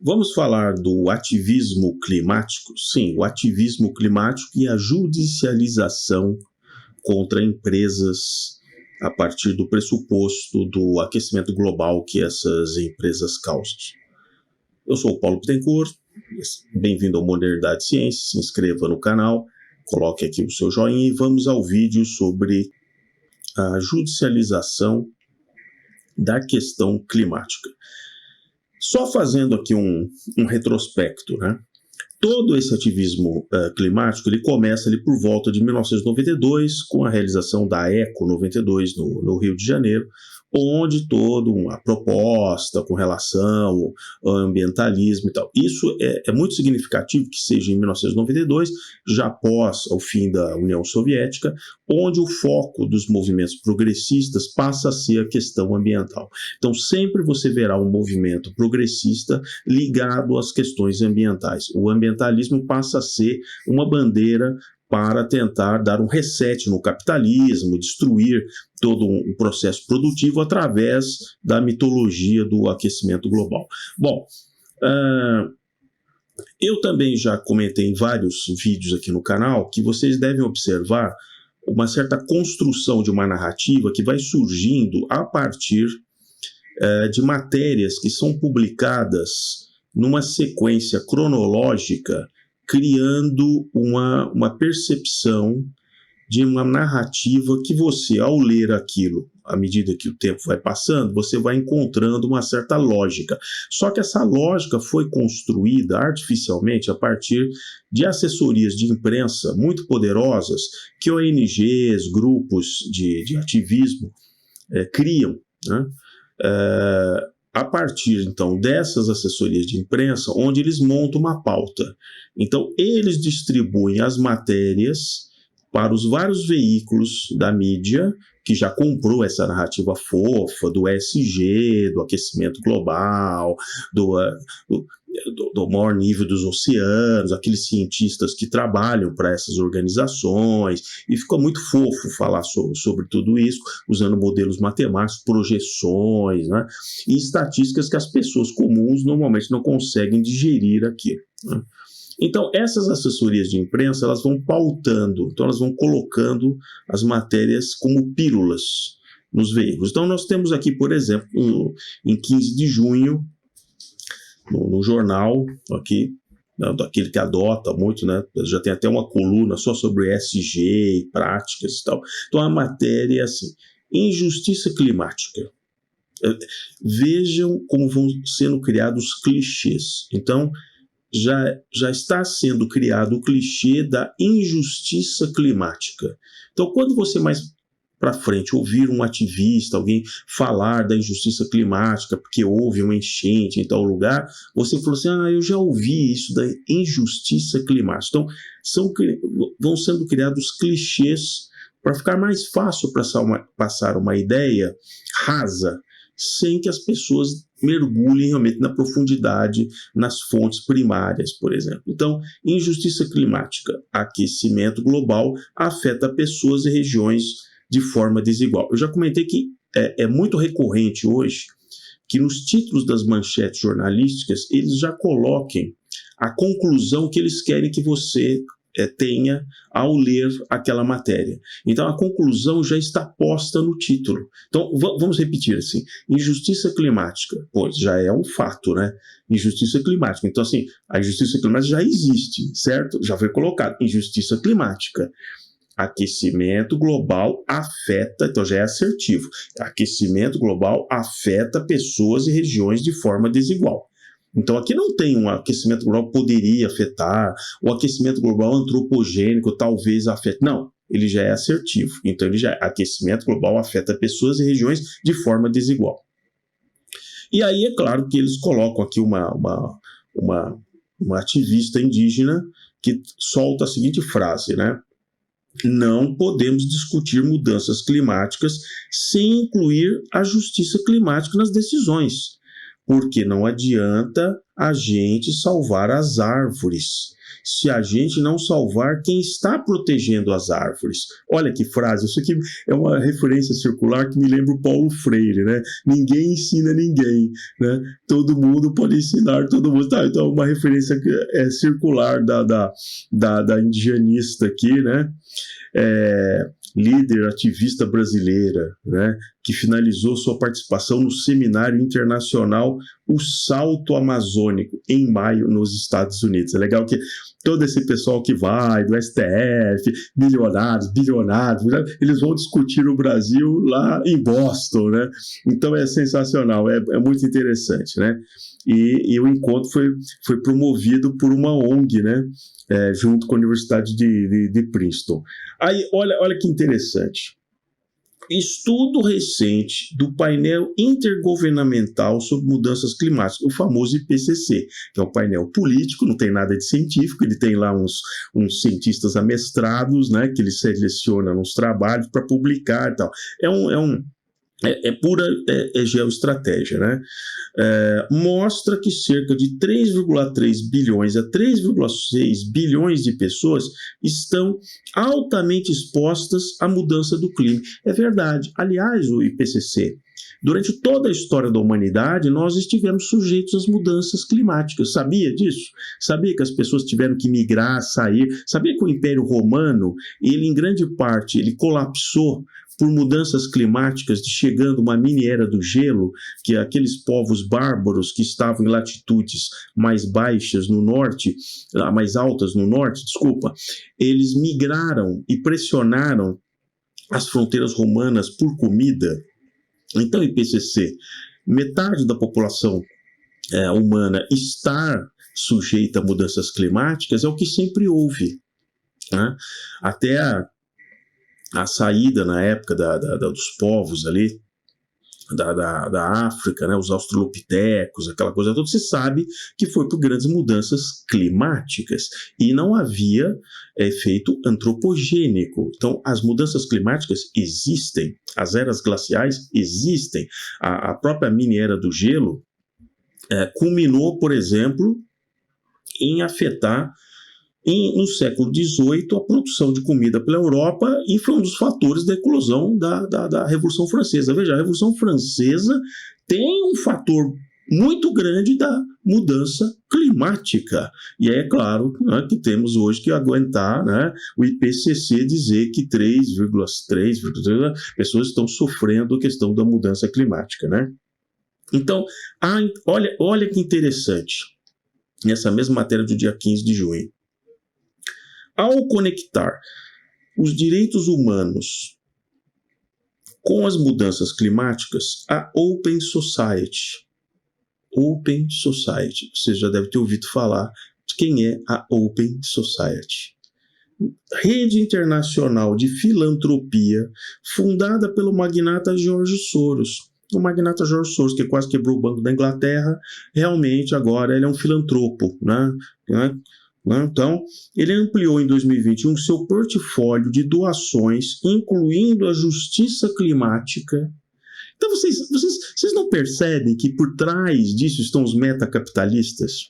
Vamos falar do ativismo climático? Sim, o ativismo climático e a judicialização contra empresas a partir do pressuposto do aquecimento global que essas empresas causam. Eu sou o Paulo Bittencourt, bem-vindo ao Modernidade Ciência, se inscreva no canal, coloque aqui o seu joinha e vamos ao vídeo sobre a judicialização da questão climática. Só fazendo aqui um retrospecto, né? Todo esse ativismo climático ele começa ali por volta de 1992, com a realização da Eco 92 no Rio de Janeiro, onde toda uma proposta com relação ao ambientalismo e tal. Isso é muito significativo que seja em 1992, já após o fim da União Soviética, onde o foco dos movimentos progressistas passa a ser a questão ambiental. Então sempre você verá um movimento progressista ligado às questões ambientais. O ambientalismo passa a ser uma bandeira para tentar dar um reset no capitalismo, destruir todo um processo produtivo através da mitologia do aquecimento global. Bom, eu também já comentei em vários vídeos aqui no canal que vocês devem observar uma certa construção de uma narrativa que vai surgindo a partir de matérias que são publicadas numa sequência cronológica, criando uma percepção de uma narrativa que você, ao ler aquilo, à medida que o tempo vai passando, você vai encontrando uma certa lógica. Só que essa lógica foi construída artificialmente a partir de assessorias de imprensa muito poderosas que ONGs, grupos de ativismo criam, né? A partir, então, dessas assessorias de imprensa, onde eles montam uma pauta. Então, eles distribuem as matérias para os vários veículos da mídia, que já comprou essa narrativa fofa do ESG, do aquecimento global, do maior nível dos oceanos, aqueles cientistas que trabalham para essas organizações, e ficou muito fofo falar sobre tudo isso, usando modelos matemáticos, projeções, né, e estatísticas que as pessoas comuns normalmente não conseguem digerir aquilo, né. Então, essas assessorias de imprensa, elas vão pautando, então elas vão colocando as matérias como pílulas nos veículos. Então, nós temos aqui, por exemplo, em 15 de junho, no jornal, aqui, daquele que adota muito, né? Já tem até uma coluna só sobre ESG e práticas e tal. Então, a matéria é assim: injustiça climática. Vejam como vão sendo criados clichês. Então, já está sendo criado o clichê da injustiça climática. Então, quando você mais para frente ouvir um ativista, alguém falar da injustiça climática porque houve uma enchente em tal lugar, você falou assim: eu já ouvi isso da injustiça climática. Então, vão sendo criados clichês para ficar mais fácil passar uma ideia rasa, sem que as pessoas mergulhem realmente na profundidade, nas fontes primárias, por exemplo. Então, injustiça climática, aquecimento global afeta pessoas e regiões de forma desigual. Eu já comentei que é muito recorrente hoje que nos títulos das manchetes jornalísticas eles já coloquem a conclusão que eles querem que você tenha ao ler aquela matéria. Então a conclusão já está posta no título. Então vamos repetir assim: injustiça climática, pois já é um fato, né? Injustiça climática. Então assim, a injustiça climática já existe, certo? Já foi colocado. Injustiça climática. Aquecimento global afeta, então já é assertivo. Aquecimento global afeta pessoas e regiões de forma desigual. Então aqui não tem um aquecimento global poderia afetar, o aquecimento global antropogênico talvez afete. Não, ele já é assertivo. Então aquecimento global afeta pessoas e regiões de forma desigual. E aí é claro que eles colocam aqui uma ativista indígena que solta a seguinte frase, né? Não podemos discutir mudanças climáticas sem incluir a justiça climática nas decisões, porque não adianta a gente salvar as árvores se a gente não salvar quem está protegendo as árvores. Olha que frase, isso aqui é uma referência circular que me lembra o Paulo Freire, né? Ninguém ensina ninguém, né? Todo mundo pode ensinar todo mundo. Tá, então, uma referência circular da indianista aqui, né? Líder ativista brasileira, né, que finalizou sua participação no Seminário Internacional O Salto Amazônico, em maio, nos Estados Unidos. É legal que todo esse pessoal que vai, do STF, milionários, bilionários, né, eles vão discutir o Brasil lá em Boston, né? Então é sensacional, é muito interessante, né? E o encontro foi promovido por uma ONG, né? Junto com a Universidade de Princeton. Aí, olha que interessante. Estudo recente do painel intergovernamental sobre mudanças climáticas, o famoso IPCC, que é um painel político, não tem nada de científico, ele tem lá uns cientistas amestrados, né, que ele seleciona nos trabalhos para publicar e tal. É pura geoestratégia, né? Mostra que cerca de 3,3 bilhões a 3,6 bilhões de pessoas estão altamente expostas à mudança do clima. É verdade. Aliás, o IPCC, durante toda a história da humanidade, nós estivemos sujeitos às mudanças climáticas. Sabia disso? Sabia que as pessoas tiveram que migrar, sair? Sabia que o Império Romano, ele em grande parte, ele colapsou por mudanças climáticas, chegando uma mini era do gelo, que aqueles povos bárbaros que estavam em latitudes mais baixas no norte, mais altas no norte, eles migraram e pressionaram as fronteiras romanas por comida. Então, IPCC, metade da população humana estar sujeita a mudanças climáticas é o que sempre houve, né? Até a saída na época dos povos ali, da África, né, os australopitecos, aquela coisa toda, você sabe que foi por grandes mudanças climáticas e não havia efeito antropogênico. Então, as mudanças climáticas existem, as eras glaciais existem. A própria mini era do gelo culminou, por exemplo, em afetar no século XVIII, a produção de comida pela Europa, e foi um dos fatores da eclosão da Revolução Francesa. Veja, a Revolução Francesa tem um fator muito grande da mudança climática. E é claro, né, que temos hoje que aguentar, né, o IPCC dizer que 3,3 pessoas estão sofrendo a questão da mudança climática, né? Então, olha que interessante, nessa mesma matéria do dia 15 de junho. Ao conectar os direitos humanos com as mudanças climáticas, a Open Society, você já deve ter ouvido falar de quem é a Open Society. Rede internacional de filantropia fundada pelo magnata George Soros. O magnata George Soros, que quase quebrou o Banco da Inglaterra, realmente agora ele é um filantropo, né? Então, ele ampliou em 2021 seu portfólio de doações, incluindo a justiça climática. Então, vocês não percebem que por trás disso estão os metacapitalistas?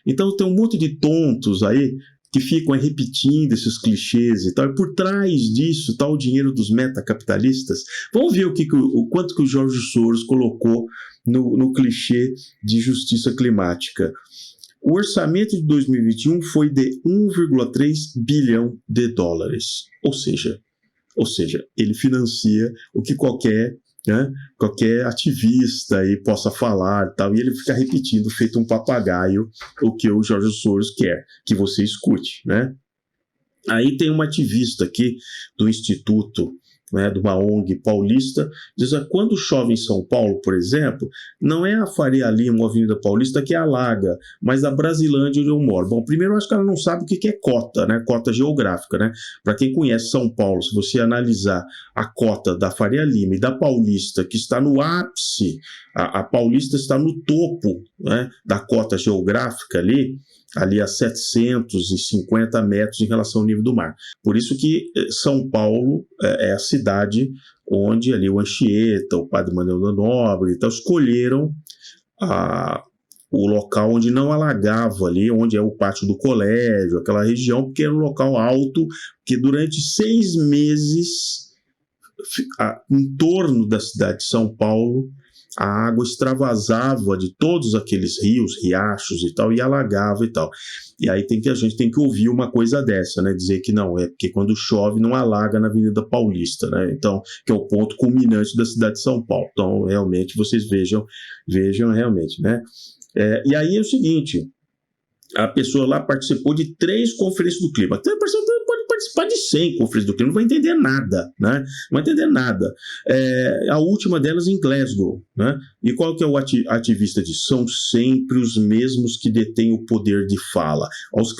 Então, tem um monte de tontos aí que ficam repetindo esses clichês e tal, e por trás disso está o dinheiro dos metacapitalistas. Vamos ver o quanto que o George Soros colocou no clichê de justiça climática. O orçamento de 2021 foi de 1,3 bilhão de dólares. Ou seja, ele financia o que qualquer ativista aí possa falar e tal, e ele fica repetindo, feito um papagaio, o que o George Soros quer que você escute, né? Aí tem uma ativista aqui do Instituto, né, de uma ONG paulista, diz que quando chove em São Paulo, por exemplo, não é a Faria Lima ou a Avenida Paulista que alaga, mas a Brasilândia onde eu moro. Bom, primeiro eu acho que ela não sabe o que é cota, né? Cota geográfica, né? Para quem conhece São Paulo, se você analisar a cota da Faria Lima e da Paulista, que está no ápice, a Paulista está no topo, né, da cota geográfica ali a 750 metros em relação ao nível do mar. Por isso que São Paulo é a cidade onde ali o Anchieta, o padre Manuel da Nóbrega e tal, escolheram o local onde não alagava ali, onde é o pátio do colégio, aquela região, porque era um local alto, que durante 6 meses, em torno da cidade de São Paulo, a água extravasava de todos aqueles rios, riachos e tal, e alagava e tal. E aí a gente tem que ouvir uma coisa dessa, né? Dizer que não, é porque quando chove não alaga na Avenida Paulista, né? Então, que é o ponto culminante da cidade de São Paulo. Então, realmente, vocês vejam realmente, né? E aí é o seguinte, a pessoa lá participou de 3 conferências do clima. Então, a pessoa pode participar de 100 conferências do clima, não vai entender nada, né? Não vai entender nada. A última delas em Glasgow, né? E qual que é o ativista disso? São sempre os mesmos que detêm o poder de fala. Olha os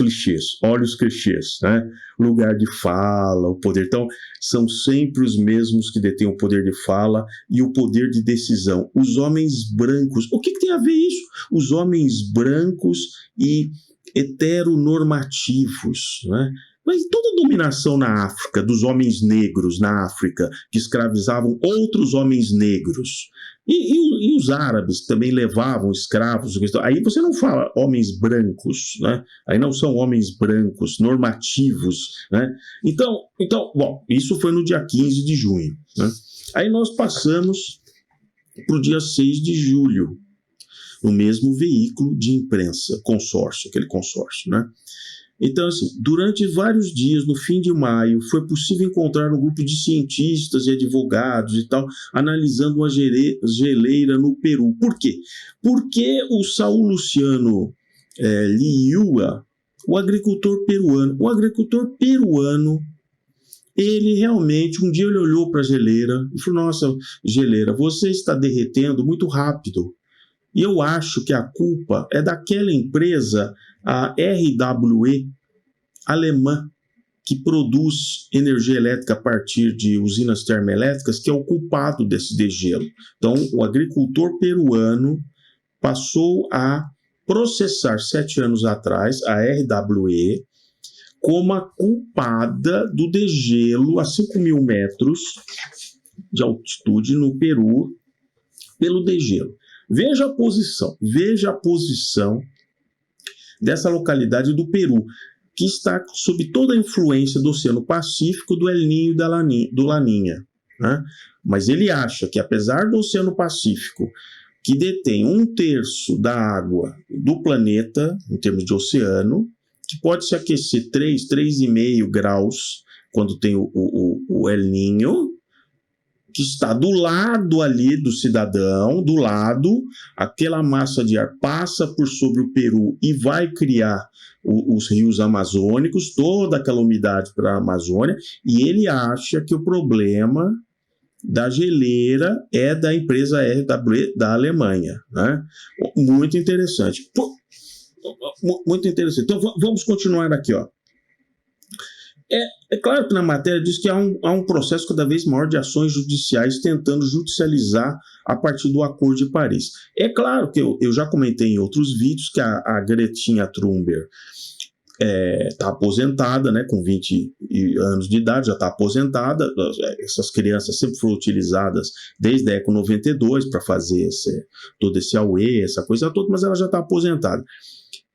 clichês, né? Lugar de fala, o poder. Então, são sempre os mesmos que detêm o poder de fala e o poder de decisão. Os homens brancos. O que tem a ver isso? Os homens brancos e heteronormativos, né? Mas toda a dominação na África, dos homens negros na África, que escravizavam outros homens negros, e os árabes que também levavam escravos, aí você não fala homens brancos, né? Aí não são homens brancos, normativos, né? Então, bom, isso foi no dia 15 de junho, né? Aí nós passamos para o dia 6 de julho, no mesmo veículo de imprensa, aquele consórcio, né? Então, assim, durante vários dias, no fim de maio, foi possível encontrar um grupo de cientistas e advogados e tal, analisando uma geleira no Peru. Por quê? Porque o Saul Luciano Liua, o agricultor peruano, ele realmente, um dia ele olhou para a geleira e falou, nossa, geleira, você está derretendo muito rápido. E eu acho que a culpa é daquela empresa, a RWE, alemã, que produz energia elétrica a partir de usinas termoelétricas, que é o culpado desse degelo. Então, o agricultor peruano passou a processar 7 anos atrás a RWE como a culpada do degelo a 5.000 metros de altitude no Peru pelo degelo. Veja a posição dessa localidade do Peru, que está sob toda a influência do Oceano Pacífico, do El Niño e do Laninha, né? Mas ele acha que, apesar do Oceano Pacífico, que detém 1/3 da água do planeta, em termos de oceano, que pode se aquecer 3,5 graus quando tem o El Niño, que está do lado ali do cidadão, do lado, aquela massa de ar passa por sobre o Peru e vai criar os rios amazônicos, toda aquela umidade para a Amazônia, e ele acha que o problema da geleira é da empresa RWE da Alemanha, né? Muito interessante. Muito interessante. Então, vamos continuar aqui, ó. É claro que na matéria diz que há um processo cada vez maior de ações judiciais tentando judicializar a partir do Acordo de Paris. É claro que eu já comentei em outros vídeos que a Gretinha Thunberg está aposentada, né, com 20 anos de idade, já está aposentada. Essas crianças sempre foram utilizadas desde a Eco 92 para fazer todo esse AUE, essa coisa toda, mas ela já está aposentada.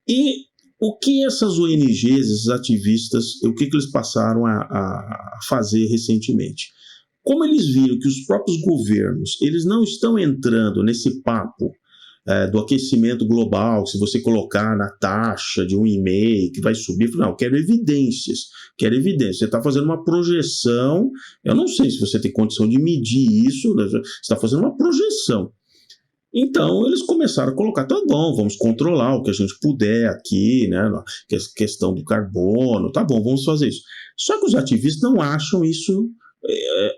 E o que essas ONGs, esses ativistas, o que eles passaram a fazer recentemente? Como eles viram que os próprios governos, eles não estão entrando nesse papo do aquecimento global, se você colocar na taxa de 1,5 que vai subir, não, quero evidências. Você está fazendo uma projeção, eu não sei se você tem condição de medir isso, né? Você está fazendo uma projeção. Então, eles começaram a colocar, tá bom, vamos controlar o que a gente puder aqui, né, questão do carbono, tá bom, vamos fazer isso. Só que os ativistas não acham isso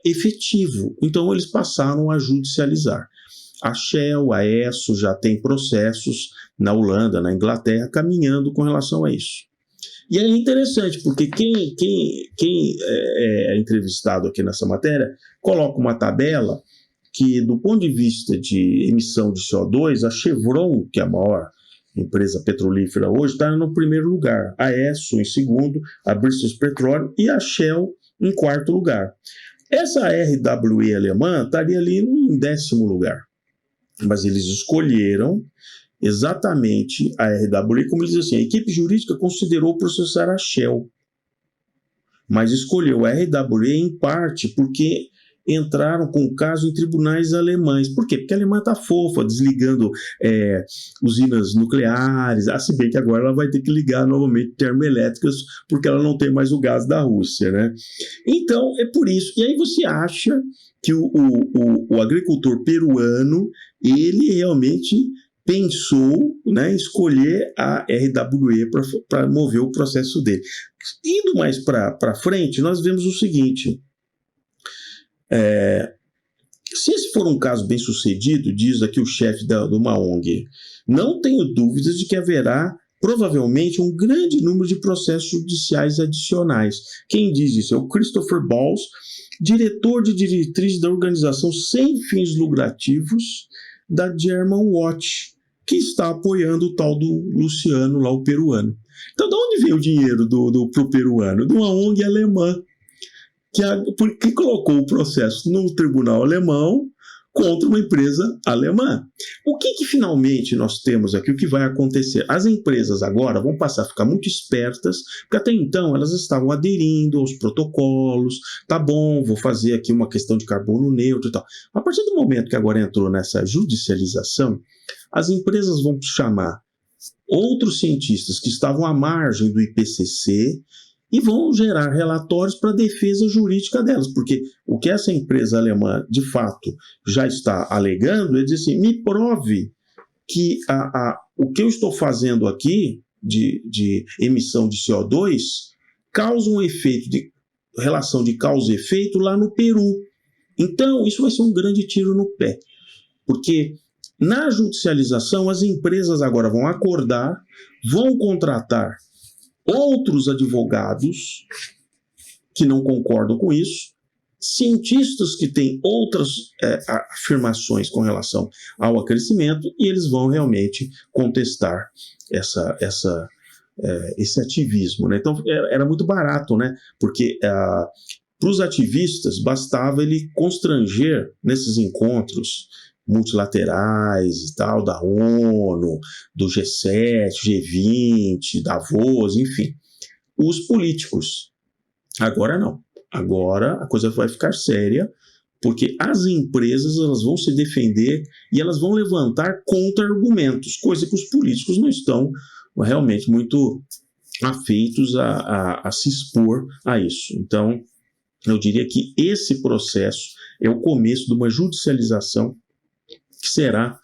efetivo, então eles passaram a judicializar. A Shell, a Esso já tem processos na Holanda, na Inglaterra, caminhando com relação a isso. E é interessante, porque quem é entrevistado aqui nessa matéria coloca uma tabela que, do ponto de vista de emissão de CO2, a Chevron, que é a maior empresa petrolífera hoje, está no primeiro lugar, a Esso em segundo, a British Petroleum e a Shell em quarto lugar. Essa RWE alemã estaria ali em 10º lugar. Mas eles escolheram exatamente a RWE, como eles dizem assim, a equipe jurídica considerou processar a Shell, mas escolheu a RWE em parte porque entraram com o caso em tribunais alemães. Por quê? Porque a Alemanha está fofa, desligando usinas nucleares, se bem que agora ela vai ter que ligar novamente termoelétricas, porque ela não tem mais o gás da Rússia, né? Então, é por isso. E aí você acha que o agricultor peruano, ele realmente pensou, né, em escolher a RWE para mover o processo dele. Indo mais para frente, nós vemos o seguinte: se esse for um caso bem sucedido, diz aqui o chefe de uma ONG, não tenho dúvidas de que haverá provavelmente um grande número de processos judiciais adicionais. Quem diz isso é o Christopher Balls, diretor de diretriz da organização sem fins lucrativos da Germanwatch, que está apoiando o tal do Luciano, lá o peruano. Então, de onde vem o dinheiro pro peruano? De uma ONG alemã, que colocou o processo no tribunal alemão contra uma empresa alemã. O que finalmente nós temos aqui? O que vai acontecer? As empresas agora vão passar a ficar muito espertas, porque até então elas estavam aderindo aos protocolos, tá bom, vou fazer aqui uma questão de carbono neutro e tal. A partir do momento que agora entrou nessa judicialização, as empresas vão chamar outros cientistas que estavam à margem do IPCC e vão gerar relatórios para a defesa jurídica delas, porque o que essa empresa alemã, de fato, já está alegando é dizer assim, me prove que o que eu estou fazendo aqui de emissão de CO2 causa um efeito de relação de causa e efeito lá no Peru. Então, isso vai ser um grande tiro no pé, porque na judicialização as empresas agora vão acordar, vão contratar outros advogados que não concordam com isso, cientistas que têm outras afirmações com relação ao aquecimento, e eles vão realmente contestar esse ativismo, né? Então era muito barato, né? Porque para os ativistas bastava ele constranger nesses encontros multilaterais e tal, da ONU, do G7, G20, Davos, enfim, os políticos. Agora não. Agora a coisa vai ficar séria, porque as empresas elas vão se defender e elas vão levantar contra-argumentos, coisa que os políticos não estão realmente muito afeitos a se expor a isso. Então, eu diria que esse processo é o começo de uma judicialização que será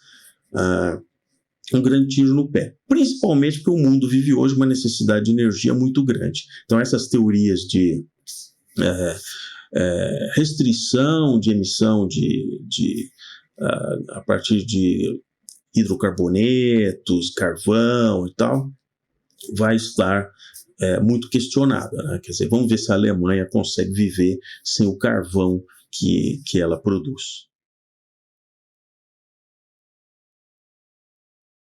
um grande tiro no pé, principalmente porque o mundo vive hoje uma necessidade de energia muito grande. Então essas teorias de restrição de emissão a partir de hidrocarbonetos, carvão e tal, vai estar muito questionada, né? Quer dizer, vamos ver se a Alemanha consegue viver sem o carvão que ela produz.